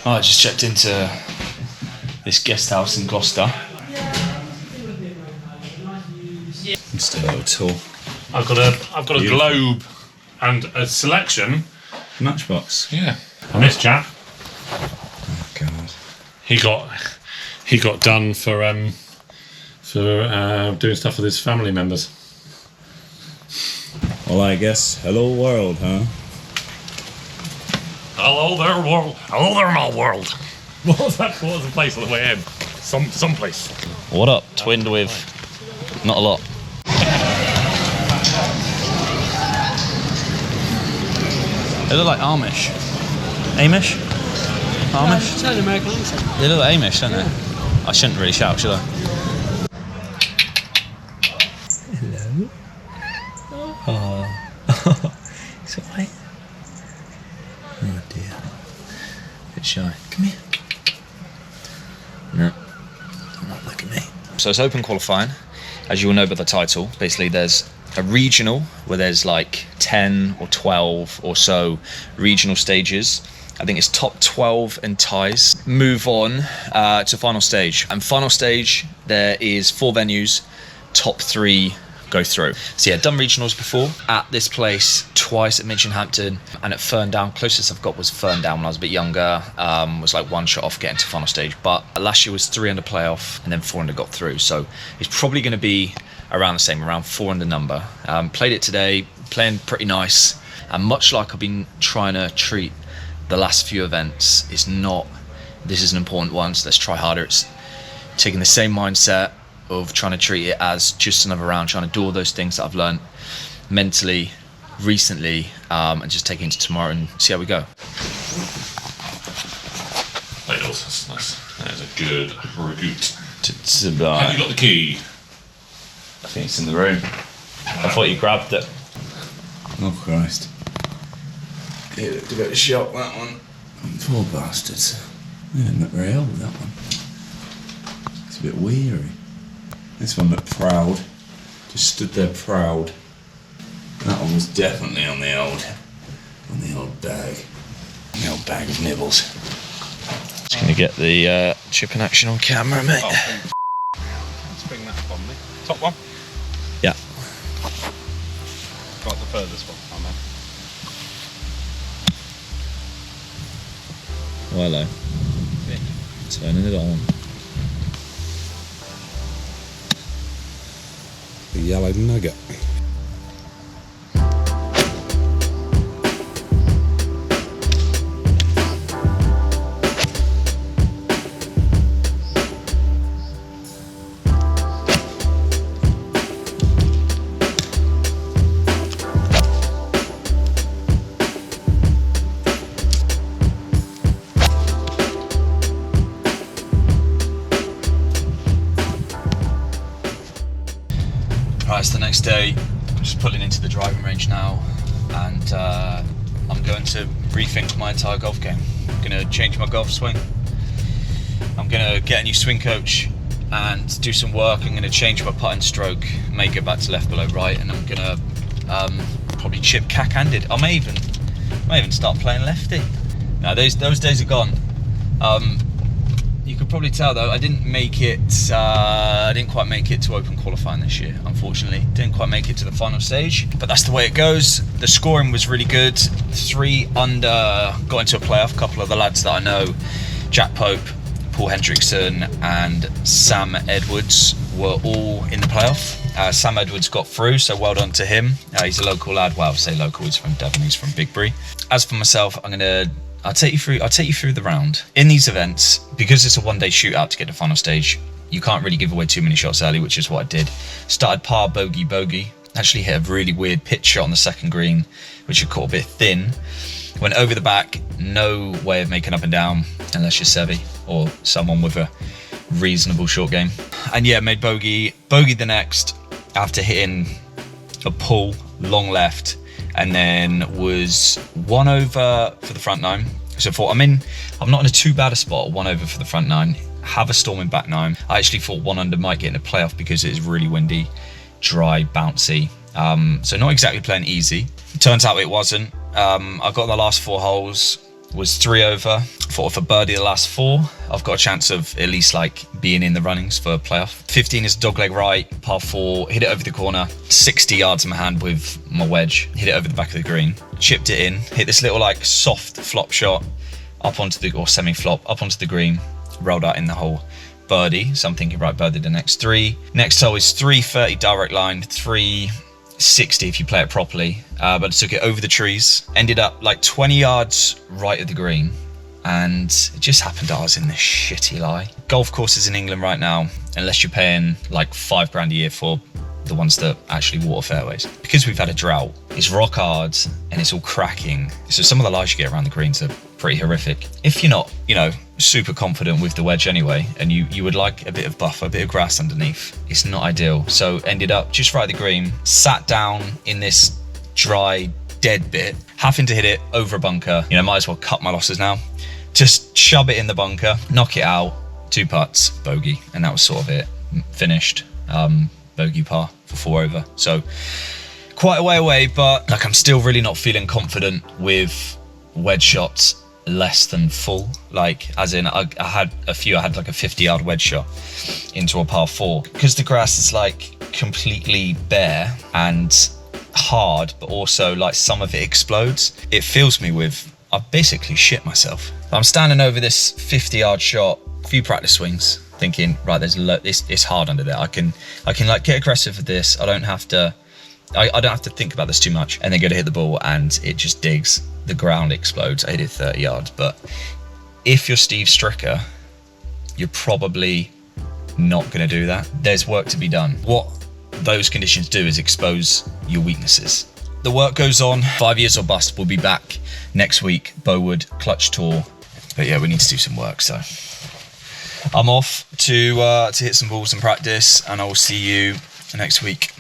Oh, I just checked into this guest house in Gloucester. Let's do a little tour. I've got a globe and a selection. Matchbox. Yeah. And this chap. Oh God. He got done for doing stuff with his family members. Well, I guess hello world, huh? Hello there, world. Hello there, my world. What was the place on the way in? Some place. What up? Twinned with not a lot. They look like Amish. Amish? Amish? It's an American accent. They look like Amish, don't they? I shouldn't really shout, should I? Hello. Oh. It's alright. Oh dear. Bit shy. Come here. No. Don't look at me. So it's open qualifying, as you will know by the title. Basically there's a regional where there's like 10 or 12 or so regional stages. I think it's top 12 and ties. Move on to final stage. And final stage, there is 4 venues, top 3 go through. So yeah, done regionals before at this place twice at Minchinhampton and at Ferndown. Closest I've got was Ferndown when I was a bit younger. Was like 1 shot off getting to final stage. But last year was 3 under playoff and then 4 under got through. So it's probably going to be around the same, around 4 under number. Played it today, playing pretty nice. And much like I've been trying to treat the last few events, it's not, this is an important one, so let's try harder. It's taking the same mindset of trying to treat it as just another round, trying to do all those things that I've learned mentally recently, and just take it into tomorrow and see how we go. That's nice. That is a good ragout. Have Have you got the key? I think it's in the room. I thought you grabbed it. Oh Christ. It looked a bit of a shock, that one. Poor bastards. They didn't look very old, that one. It's a bit weary. This one looked proud. Just stood there proud. That one was definitely on the old bag. The old bag of nibbles. Just gonna get the chip in action on camera, mate. Let's bring that up on me. Top one? Yeah. Got the furthest one, oh man. Oh, hello. Turning it on. The yellow nugget. Right, it's the next day. I'm just pulling into the driving range now, and I'm going to rethink my entire golf game. I'm going to change my golf swing. I'm going to get a new swing coach and do some work. I'm going to change my putting stroke, make it back to left below right, and I'm going to probably chip cack-handed. I may even start playing lefty. Now those days are gone. You could probably tell though, I didn't make it. I didn't quite make it to open qualifying this year, unfortunately. Didn't quite make it to the final stage, but that's the way it goes. The scoring was really good. 3 under, got into a playoff. A couple of the lads that I know, Jack Pope, Paul Hendrickson, and Sam Edwards were all in the playoff. Sam Edwards got through, so well done to him. He's a local lad. Well, I say local. He's from Devon. He's from Bigbury. As for myself, I'll take you through the round. In these events, because it's a 1-day shootout to get to the final stage, you can't really give away too many shots early, which is what I did. Started par, bogey, bogey. Actually hit a really weird pitch shot on the second green, which I caught a bit thin. Went over the back, no way of making up and down, unless you're Sevi or someone with a reasonable short game. And yeah, made bogey the next after hitting a pull, long left, and then was 1 over for the front 9. So I thought, I'm not in a too bad a spot, 1 over for the front 9, have a storming back 9. I actually thought 1 under might get in a playoff because it is really windy, dry, bouncy. So not exactly playing easy. It turns out it wasn't. I got the last 4 holes, was 3 over. Thought if a birdie the last 4, I've got a chance of at least like being in the runnings for a playoff. 15 is dogleg right, par 4, hit it over the corner, 60 yards in my hand with my wedge, hit it over the back of the green, chipped it in, hit this little like soft flop shot up onto the, or semi-flop, up onto the green, rolled out in the hole. Birdie, so I'm thinking, right, birdie the next 3. Next hole is 330 direct line, 360 if you play it properly, but I took it over the trees, ended up like 20 yards right of the green, and it just happened I was in this shitty lie. Golf courses in England right now, unless you're paying like £5 a year for the ones that actually water fairways, because we've had a drought, it's rock hard and it's all cracking, so some of the lies you get around the greens are pretty horrific. If you're not, you know, super confident with the wedge anyway, and you would like a bit of buffer, a bit of grass underneath, it's not ideal. So ended up just right at the green, sat down in this dry dead bit, having to hit it over a bunker. You know, might as well cut my losses now. Just shove it in the bunker, knock it out, 2 putts, bogey, and that was sort of it. Finished, bogey par for 4 over. So quite a way away, but like I'm still really not feeling confident with wedge shots less than full. Like, as in I had like a 50-yard wedge shot into a par 4, because the grass is like completely bare and hard, but also like some of it explodes. It fills me with, I basically shit myself. I'm standing over this 50-yard shot, a few practice swings, thinking, right, there's it's hard under there. I can like get aggressive with this. I don't have to think about this too much, and then go to hit the ball and it just digs. The ground explodes. I hit it 30 yards. But if you're Steve Stricker, you're probably not going to do that. There's work to be done. What those conditions do is expose your weaknesses. The work goes on. 5 years or bust. We'll be back next week. Bowood Clutch Tour. But yeah, we need to do some work. So I'm off to hit some balls and practice, and I will see you next week.